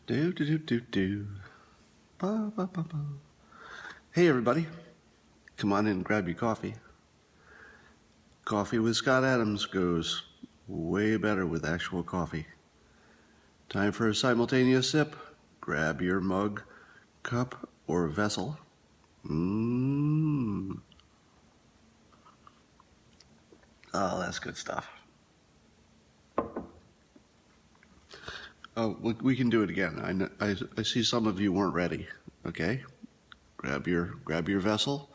Do do do do do. Ba, ba, ba, ba. Hey everybody, come on in and grab your coffee. Coffee with Scott Adams goes way better with actual coffee. Time for a simultaneous sip. Grab your mug, cup, or vessel. Oh, that's good stuff. Oh, we can do it again. I see some of you weren't ready. Okay, grab your vessel.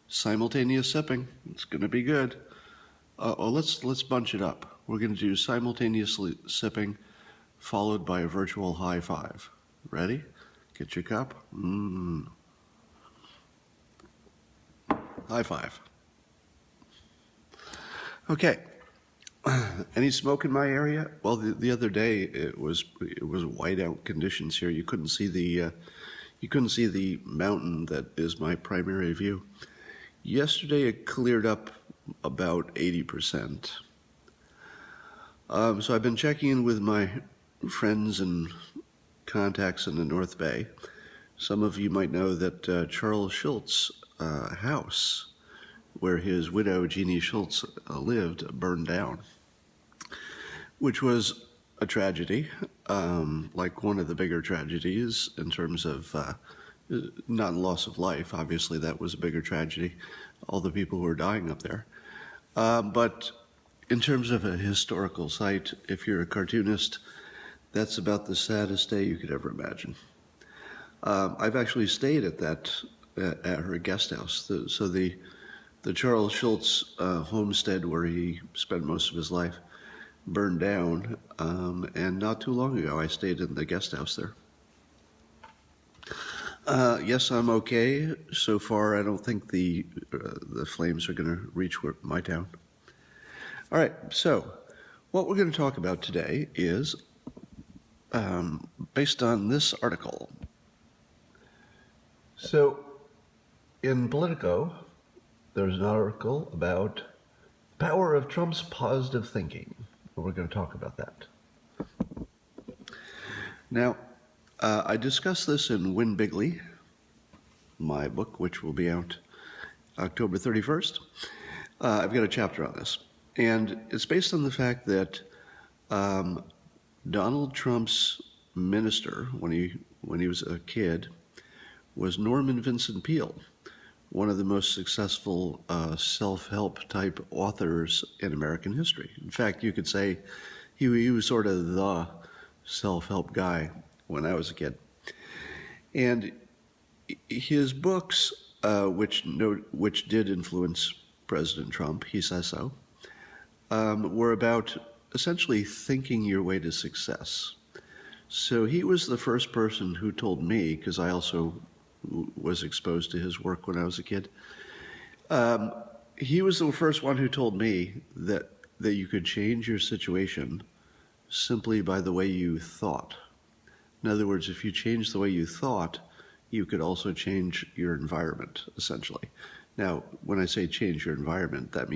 Simultaneous sipping. It's gonna be good. Let's bunch it up. We're gonna do simultaneously sipping, followed by a virtual high five. Ready? Get your cup. High five. Okay. Any smoke in my area? Well, the other day it was whiteout conditions here. You couldn't see the mountain that is my primary view. Yesterday it cleared up about 80%. So I've been checking in with my friends and contacts in the North Bay. Some of you might know that Charles Schultz's house, where his widow, Jeannie Schultz, lived, burned down, which was a tragedy, like one of the bigger tragedies in terms of not loss of life. Obviously, that was a bigger tragedy, all the people who were dying up there. But in terms of a historical site, if you're a cartoonist, that's about the saddest day you could ever imagine. I've actually stayed at her guest house. So the Charles Schultz homestead, where he spent most of his life, burned down, and not too long ago I stayed in the guest house there. Yes, I'm okay. So far, I don't think the flames are going to reach my town. All right, so what we're going to talk about today is based on this article. So in Politico, there's an article about the power of Trump's positive thinking. We're going to talk about that. Now, I discussed this in Win Bigly, my book, which will be out October 31st. I've got a chapter on this. And it's based on the fact that Donald Trump's minister, when he was a kid, was Norman Vincent Peale, one of the most successful self-help type authors in American history. In fact, you could say he was sort of the self-help guy when I was a kid. And his books, which did influence President Trump, he says so, were about essentially thinking your way to success. So he was the first person who told me, because I also was exposed to his work when I was a kid. He was the first one who told me that you could change your situation simply by the way you thought. In other words, if you change the way you thought, you could also change your environment, essentially. Now, when I say change your environment, that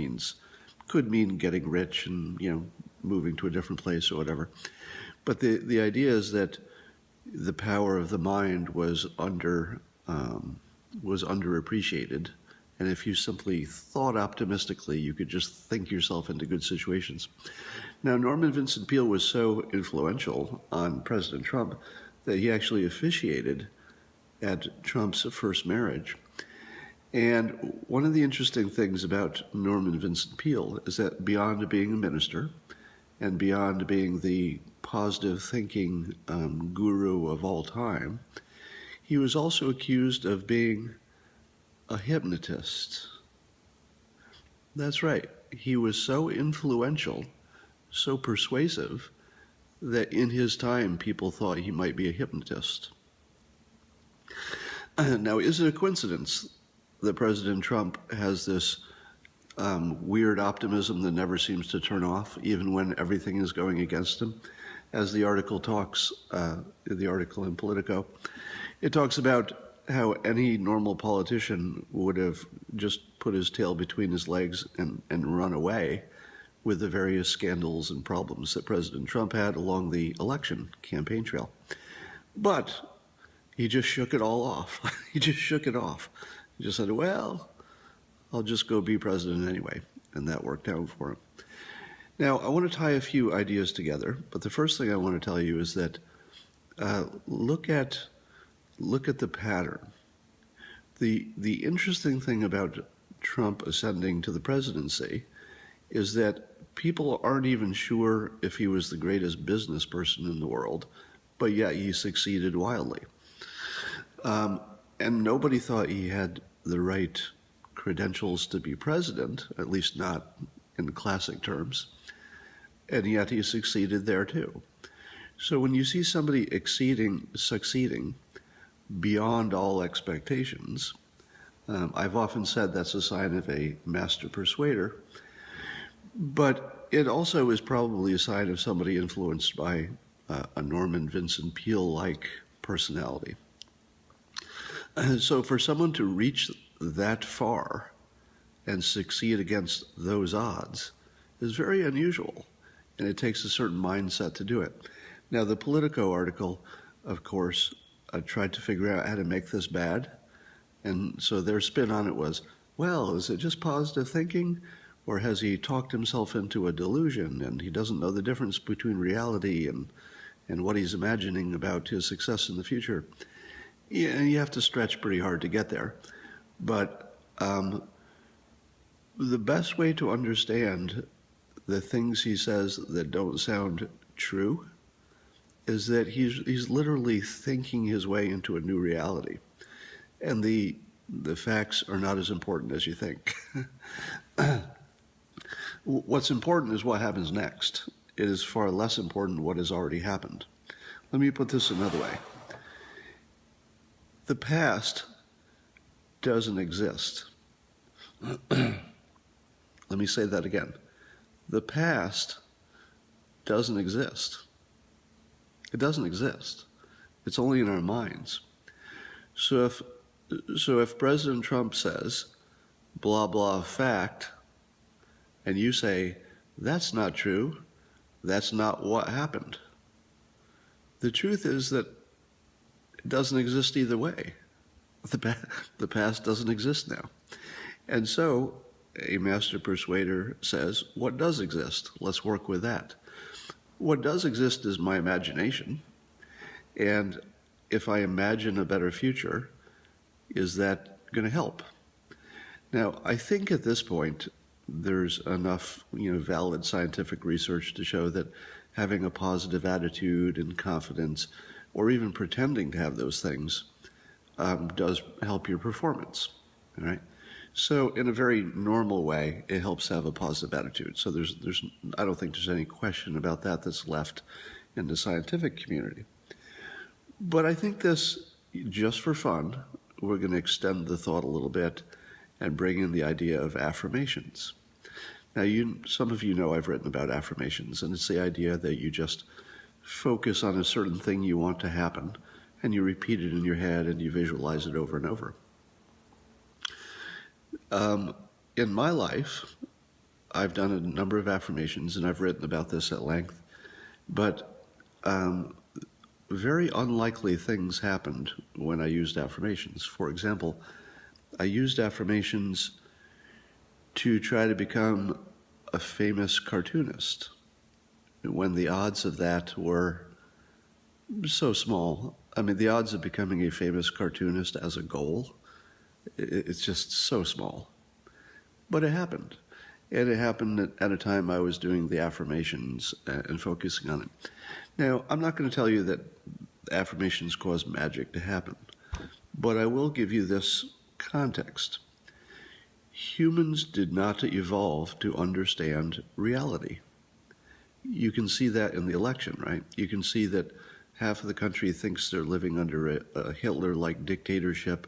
could mean getting rich and, moving to a different place or whatever. But the idea is that the power of the mind was underappreciated, and if you simply thought optimistically, you could just think yourself into good situations. Now, Norman Vincent Peale was so influential on President Trump that he actually officiated at Trump's first marriage. And one of the interesting things about Norman Vincent Peale is that beyond being a minister and beyond being the positive thinking guru of all time, he was also accused of being a hypnotist. That's right. He was so influential, so persuasive, that in his time people thought he might be a hypnotist. Now, is it a coincidence that President Trump has this weird optimism that never seems to turn off, even when everything is going against him? As the article talks, the article in Politico, it talks about how any normal politician would have just put his tail between his legs and run away with the various scandals and problems that President Trump had along the election campaign trail. But he just shook it all off. He just shook it off. He just said, well, I'll just go be president anyway. And that worked out for him. Now, I want to tie a few ideas together, but the first thing I want to tell you is that look at the pattern. The interesting thing about Trump ascending to the presidency is that people aren't even sure if he was the greatest business person in the world, but yet he succeeded wildly. And nobody thought he had the right credentials to be president, at least not in classic terms, and yet he succeeded there too. So when you see somebody succeeding beyond all expectations, I've often said that's a sign of a master persuader, but it also is probably a sign of somebody influenced by a Norman Vincent Peale-like personality. So for someone to reach that far and succeed against those odds is very unusual, and it takes a certain mindset to do it. Now, the Politico article, of course, tried to figure out how to make this bad, and so their spin on it was, well, is it just positive thinking, or has he talked himself into a delusion, and he doesn't know the difference between reality and what he's imagining about his success in the future? Yeah, you have to stretch pretty hard to get there. But the best way to understand the things he says that don't sound true is that he's literally thinking his way into a new reality. And the facts are not as important as you think. What's important is what happens next. It is far less important what has already happened. Let me put this another way. The past doesn't exist. Let me say that again. The past doesn't exist. It doesn't exist. It's only in our minds. So if President Trump says, blah, blah, fact, and you say, that's not true, that's not what happened, the truth is that it doesn't exist either way. The past doesn't exist now. And so a master persuader says, what does exist? Let's work with that. What does exist is my imagination. And if I imagine a better future, is that going to help? Now, I think at this point, there's enough, valid scientific research to show that having a positive attitude and confidence, or even pretending to have those things, does help your performance. All right. So in a very normal way, it helps to have a positive attitude. So I don't think there's any question about that that's left in the scientific community. But I think this, just for fun, we're going to extend the thought a little bit and bring in the idea of affirmations. Now, some of you know I've written about affirmations, and it's the idea that you just focus on a certain thing you want to happen, and you repeat it in your head, and you visualize it over and over. In my life, I've done a number of affirmations, and I've written about this at length, but very unlikely things happened when I used affirmations. For example, I used affirmations to try to become a famous cartoonist, when the odds of that were so small. I mean, the odds of becoming a famous cartoonist as a goal, it's just so small. But it happened. And it happened at a time I was doing the affirmations and focusing on it. Now, I'm not going to tell you that affirmations cause magic to happen, but I will give you this context. Humans did not evolve to understand reality. You can see that in the election, right? You can see that half of the country thinks they're living under a Hitler-like dictatorship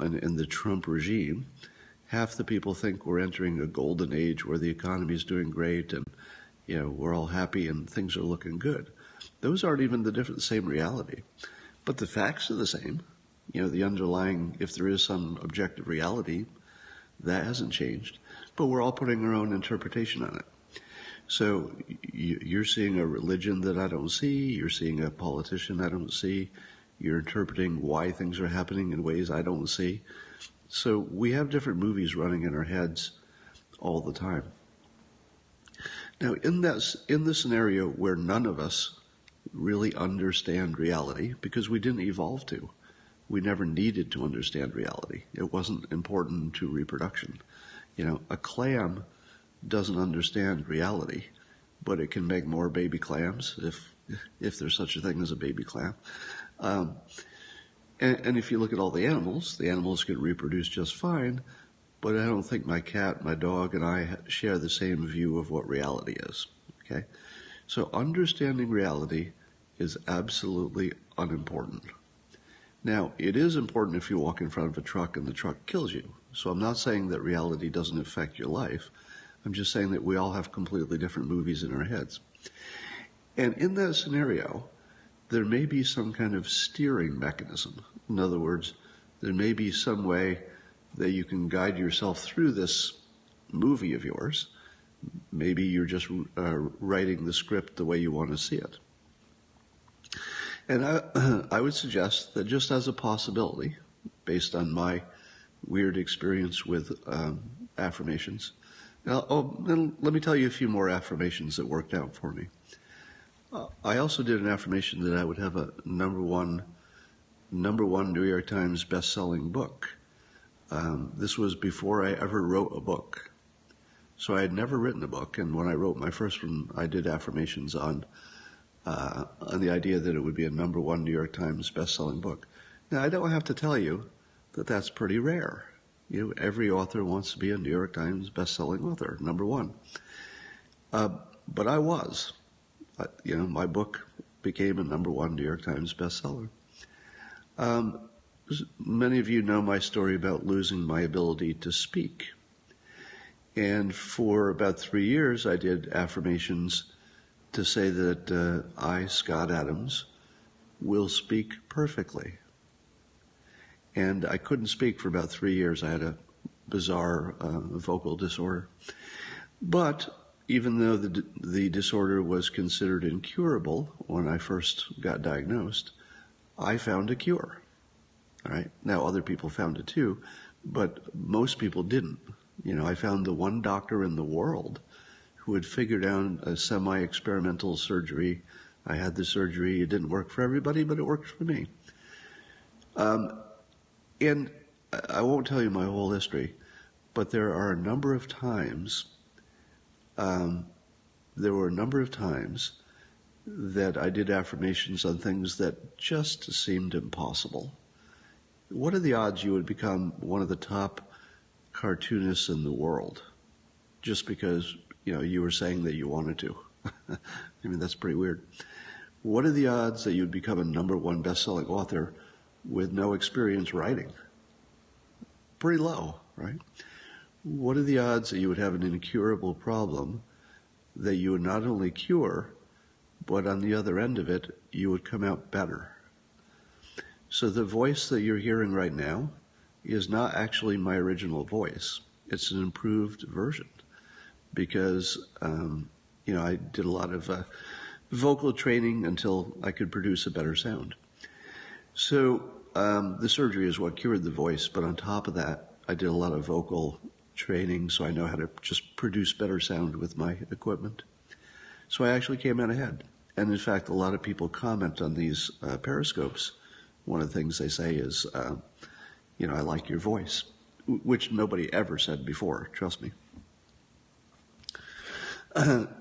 in the Trump regime. Half the people think we're entering a golden age where the economy is doing great and we're all happy and things are looking good. Those aren't even the same reality. But the facts are the same. The underlying, if there is some objective reality, that hasn't changed. But we're all putting our own interpretation on it. So you're seeing a religion that I don't see, you're seeing a politician I don't see, you're interpreting why things are happening in ways I don't see. So we have different movies running in our heads all the time. Now, in the scenario where none of us really understand reality, because we didn't evolve to, we never needed to understand reality. It wasn't important to reproduction. A clam doesn't understand reality, but it can make more baby clams if there's such a thing as a baby clam. And if you look at all the animals can reproduce just fine, but I don't think my cat, my dog, and I share the same view of what reality is. Okay? So understanding reality is absolutely unimportant. Now, it is important if you walk in front of a truck and the truck kills you. So I'm not saying that reality doesn't affect your life. I'm just saying that we all have completely different movies in our heads. And in that scenario, there may be some kind of steering mechanism. In other words, there may be some way that you can guide yourself through this movie of yours. Maybe you're just writing the script the way you want to see it. And I would suggest that just as a possibility, based on my weird experience with affirmations, and let me tell you a few more affirmations that worked out for me. I also did an affirmation that I would have a number one New York Times best-selling book. This was before I ever wrote a book. So I had never written a book, and when I wrote my first one, I did affirmations on the idea that it would be a number one New York Times best-selling book. Now, I don't have to tell you that that's pretty rare. Every author wants to be a New York Times best-selling author, number one. But I was. My book became a number one New York Times bestseller. Many of you know my story about losing my ability to speak. And for about 3 years, I did affirmations to say that I, Scott Adams, will speak perfectly. And I couldn't speak for about 3 years. I had a bizarre vocal disorder. But even though the disorder was considered incurable when I first got diagnosed, I found a cure. All right. Now, other people found it too, but most people didn't. I found the one doctor in the world who had figured out a semi-experimental surgery. I had the surgery. It didn't work for everybody, but it worked for me. And I won't tell you my whole history, but there were a number of times that I did affirmations on things that just seemed impossible. What are the odds you would become one of the top cartoonists in the world just because, you were saying that you wanted to? I mean, that's pretty weird. What are the odds that you'd become a number one best-selling author with no experience writing? Pretty low, right? What are the odds that you would have an incurable problem that you would not only cure, but on the other end of it, you would come out better? So the voice that you're hearing right now is not actually my original voice. It's an improved version because, I did a lot of vocal training until I could produce a better sound. So the surgery is what cured the voice, but on top of that, I did a lot of vocal training, so I know how to just produce better sound with my equipment. So I actually came out ahead. And in fact, a lot of people comment on these periscopes. One of the things they say is, I like your voice, which nobody ever said before, trust me.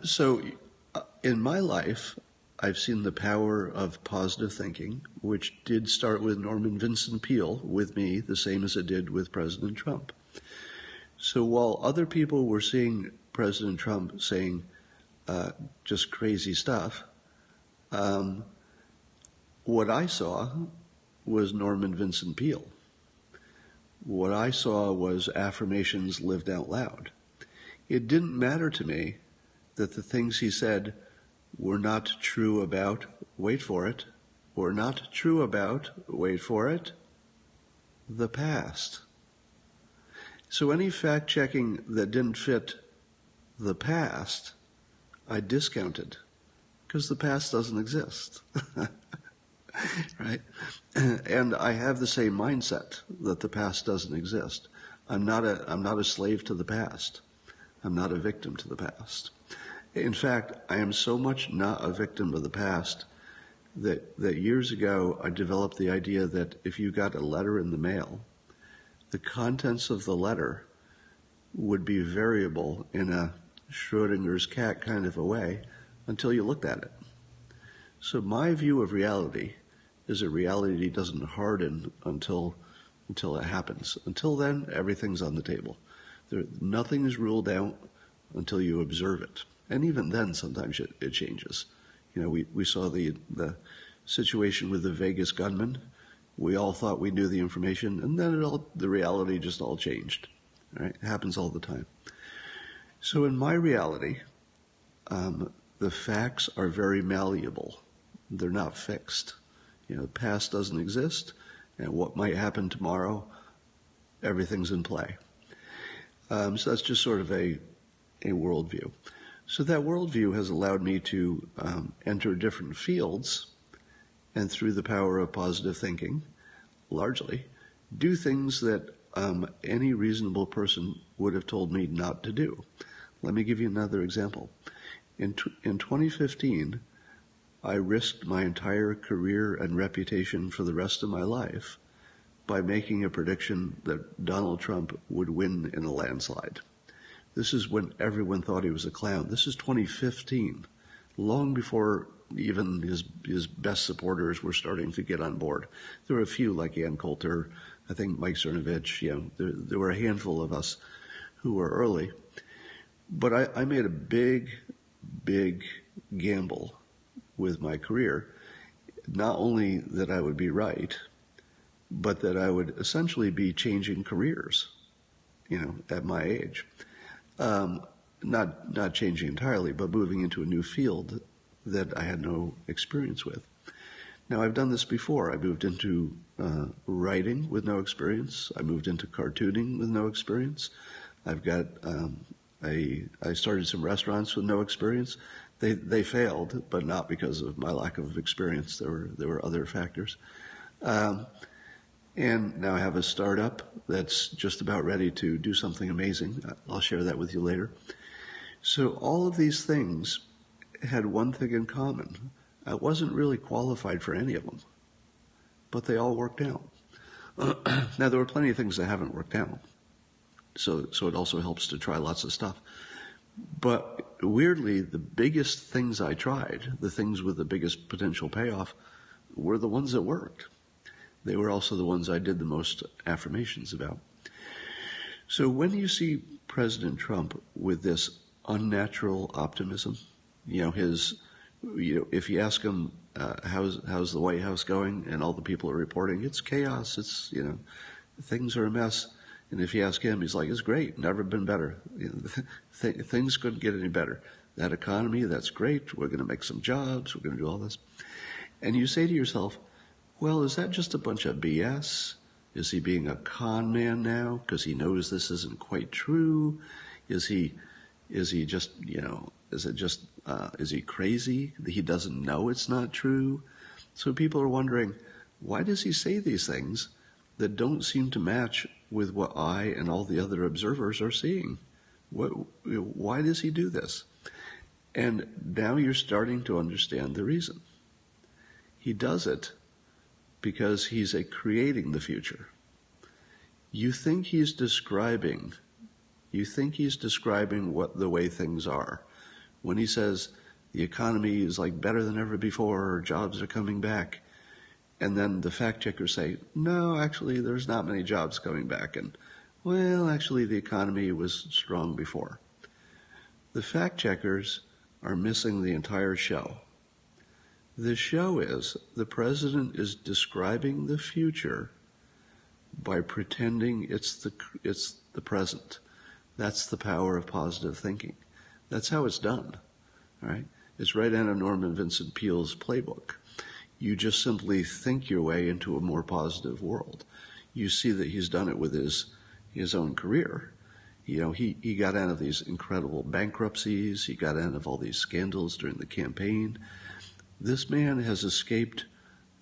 So in my life, I've seen the power of positive thinking, which did start with Norman Vincent Peale with me, the same as it did with President Trump. So while other people were seeing President Trump saying just crazy stuff, what I saw was Norman Vincent Peale. What I saw was affirmations lived out loud. It didn't matter to me that the things he said were not true about, wait for it, were not true about, wait for it, the past. So any fact-checking that didn't fit the past, I discounted because the past doesn't exist, right? And I have the same mindset that the past doesn't exist. I'm not a slave to the past. I'm not a victim to the past. In fact, I am so much not a victim of the past that years ago I developed the idea that if you got a letter in the mail, the contents of the letter would be variable in a Schrodinger's cat kind of a way until you looked at it. So my view of reality is that reality doesn't harden until it happens. Until then, everything's on the table. Nothing is ruled out until you observe it. And even then, sometimes it changes. You know, we saw the situation with the Vegas gunman. We all thought we knew the information, and then the reality just all changed. Right? It happens all the time. So in my reality, the facts are very malleable. They're not fixed. You know, the past doesn't exist, and what might happen tomorrow, everything's in play. So that's just sort of a worldview. So that worldview has allowed me to enter different fields, and through the power of positive thinking, largely, do things that any reasonable person would have told me not to do. Let me give you another example. In 2015, I risked my entire career and reputation for the rest of my life by making a prediction that Donald Trump would win in a landslide. This is when everyone thought he was a clown. This is 2015, long before even his best supporters were starting to get on board. There were a few like Ann Coulter, I think Mike Cernovich, there were a handful of us who were early. But I made a big gamble with my career, not only that I would be right, but that I would essentially be changing careers, at my age. Not changing entirely, but moving into a new field that I had no experience with. Now, I've done this before. I moved into writing with no experience. I moved into cartooning with no experience. I've got I started some restaurants with no experience. They failed, but not because of my lack of experience. There were other factors. And now I have a startup that's just about ready to do something amazing. I'll share that with you later. So all of these things had one thing in common. I wasn't really qualified for any of them, but they all worked out. Now, there were plenty of things that haven't worked out. So it also helps to try lots of stuff. But weirdly, the biggest things I tried, the things with the biggest potential payoff, were the ones that worked. They were also the ones I did the most affirmations about. So when you see President Trump with this unnatural optimism, if you ask him how's the White House going, and all the people are reporting it's chaos, it's things are a mess. And if you ask him, he's like, it's great, never been better. Things couldn't get any better. That economy, that's great. We're going to make some jobs. We're going to do all this. And you say to yourself, well, is that just a bunch of BS? Is he being a con man now because he knows this isn't quite true? Is he just, is he crazy? He doesn't know it's not true? So people are wondering, why does he say these things that don't seem to match with what I and all the other observers are seeing? Why does he do this? And now you're starting to understand the reason. He does it because he's creating the future. You think he's describing what the way things are. When he says the economy is like better than ever before, or jobs are coming back, and then the fact checkers say, no, actually, there's not many jobs coming back. And, well, actually, the economy was strong before. The fact checkers are missing the entire show. The show is the president is describing the future by pretending it's the present. That's the power of positive thinking. That's how it's done, right? It's right out of Norman Vincent Peale's playbook. You just simply think your way into a more positive world. You see that he's done it with his own career. He got out of these incredible bankruptcies. He got out of all these scandals during the campaign. This man has escaped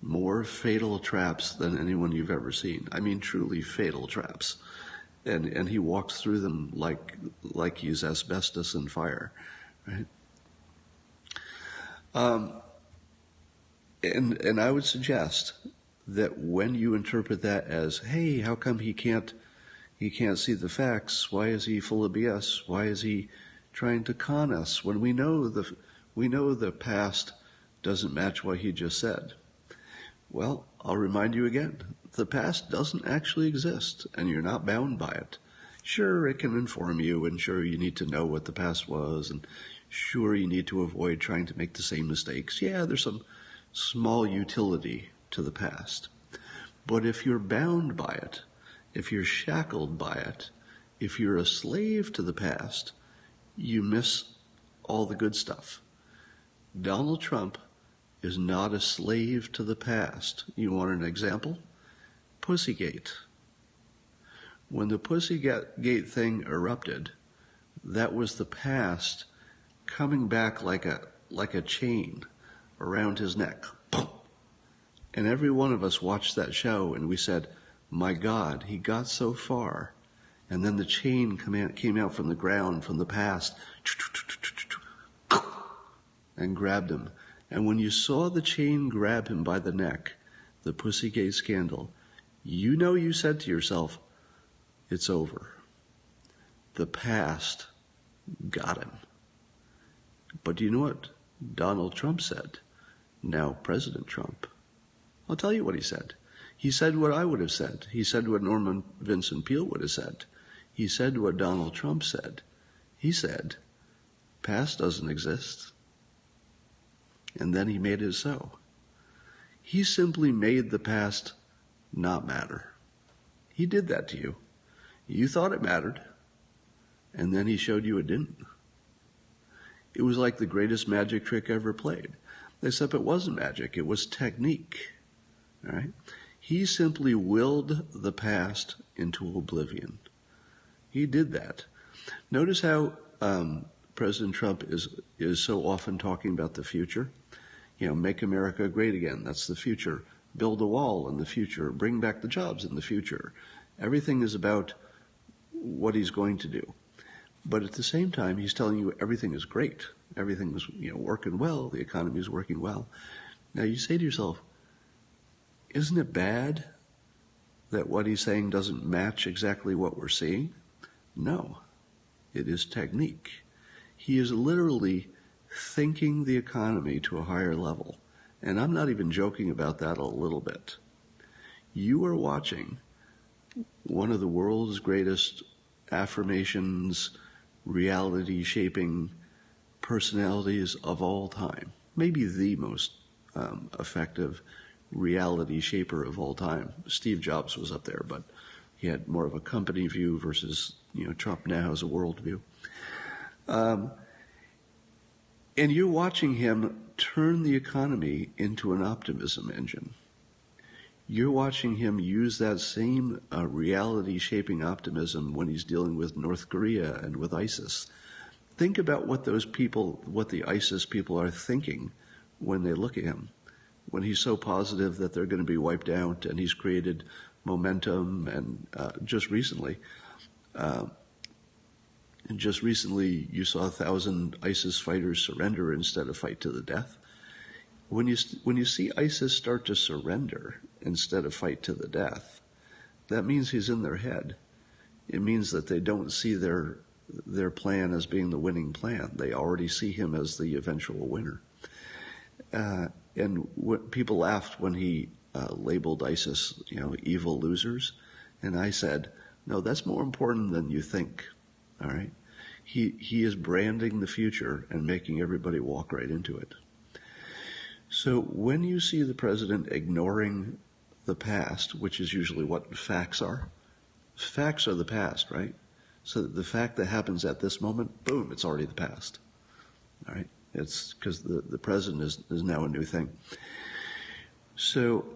more fatal traps than anyone you've ever seen. I mean, truly fatal traps. And he walks through them like he's asbestos and fire, right? And I would suggest that when you interpret that as, hey, how come he can't see the facts? Why is he full of BS? Why is he trying to con us when we know the past doesn't match what he just said? Well, I'll remind you again, the past doesn't actually exist, and you're not bound by it. Sure, it can inform you, and sure, you need to know what the past was, and sure, you need to avoid trying to make the same mistakes. Yeah, there's some small utility to the past. But if you're bound by it, if you're shackled by it, if you're a slave to the past, you miss all the good stuff. Donald Trump is not a slave to the past. You want an example? Pussygate. When the Pussygate thing erupted, that was the past coming back like a chain around his neck. And every one of us watched that show and we said, my God, he got so far. And then the chain came out from the ground, from the past, and grabbed him. And when you saw the chain grab him by the neck, the Pussygate scandal, you said to yourself, it's over. The past got him. But do you know what Donald Trump said? Now President Trump. I'll tell you what he said. He said what I would have said. He said what Vincent Peale would have said. He said what Donald Trump said. He said, past doesn't exist. And then he made it so. He simply made the past not matter. He did that to you. You thought it mattered, and then he showed you it didn't. It was like the greatest magic trick ever played, except it wasn't magic, it was technique. All right? He simply willed the past into oblivion. He did that. Notice how President Trump is so often talking about the future. Make America great again. That's the future. Build a wall in the future. Bring back the jobs in the future. Everything is about what he's going to do. But at the same time, he's telling you everything is great. Everything is working well. The economy is working well. Now you say to yourself, isn't it bad that what he's saying doesn't match exactly what we're seeing? No, it is technique. He is literally thinking the economy to a higher level. And I'm not even joking about that a little bit. You are watching one of the world's greatest affirmations, reality-shaping personalities of all time. Maybe the most effective reality shaper of all time. Steve Jobs was up there, but he had more of a company view versus, Trump now has a world view. And you're watching him turn the economy into an optimism engine. You're watching him use that same reality-shaping optimism when he's dealing with North Korea and with ISIS. Think about what the ISIS people are thinking when they look at him, when he's so positive that they're going to be wiped out, and he's created momentum. And just recently, you saw 1,000 ISIS fighters surrender instead of fight to the death. When you see ISIS start to surrender instead of fight to the death, that means he's in their head. It means that they don't see their plan as being the winning plan. They already see him as the eventual winner. And people laughed when he labeled ISIS, evil losers. And I said, no, that's more important than you think. All right? He is branding the future and making everybody walk right into it. So when you see the president ignoring the past, which is usually what facts are the past, right? So the fact that happens at this moment, boom, it's already the past. All right? It's because the president is now a new thing. So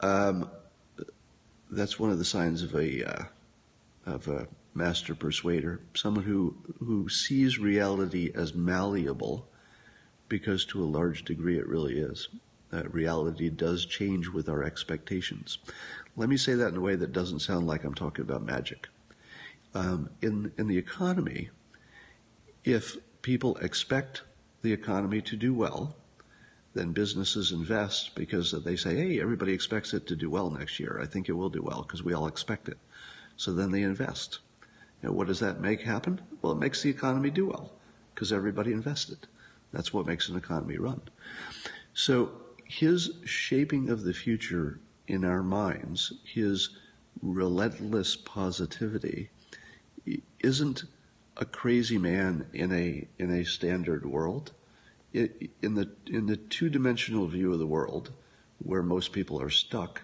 that's one of the signs of a master persuader, someone who sees reality as malleable, because to a large degree it really is. Reality does change with our expectations. Let me say that in a way that doesn't sound like I'm talking about magic. In the economy, if people expect the economy to do well, then businesses invest because they say, hey, everybody expects it to do well next year. I think it will do well because we all expect it. So then they invest. What does that make happen? Well, it makes the economy do well because everybody invested. That's what makes an economy run. So his shaping of the future in our minds, his relentless positivity, isn't a crazy man in a standard world. In the two-dimensional view of the world, where most people are stuck,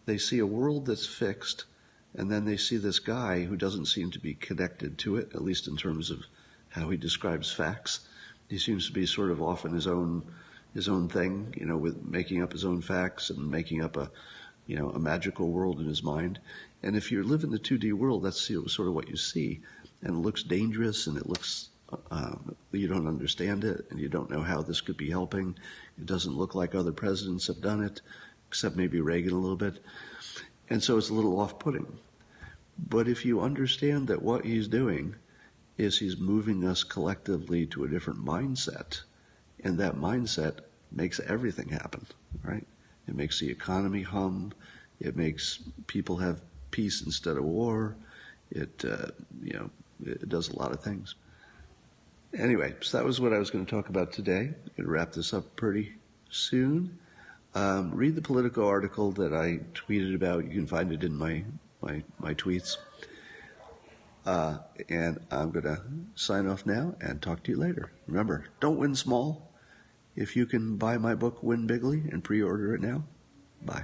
they see a world that's fixed, and then they see this guy who doesn't seem to be connected to it, at least in terms of how he describes facts. He seems to be sort of off in his own thing, with making up his own facts and making up a magical world in his mind. And if you live in the 2D world, that's sort of what you see. And it looks dangerous, and it looks, you don't understand it, and you don't know how this could be helping. It doesn't look like other presidents have done it, except maybe Reagan a little bit. And so it's a little off-putting. But if you understand that what he's doing is he's moving us collectively to a different mindset, and that mindset makes everything happen, right? It makes the economy hum. It makes people have peace instead of war. It does a lot of things. Anyway, so that was what I was going to talk about today. I'm going to wrap this up pretty soon. Read the Politico article that I tweeted about. You can find it in my tweets. And I'm going to sign off now and talk to you later. Remember, don't win small. If you can buy my book, Win Bigly, and pre-order it now, bye.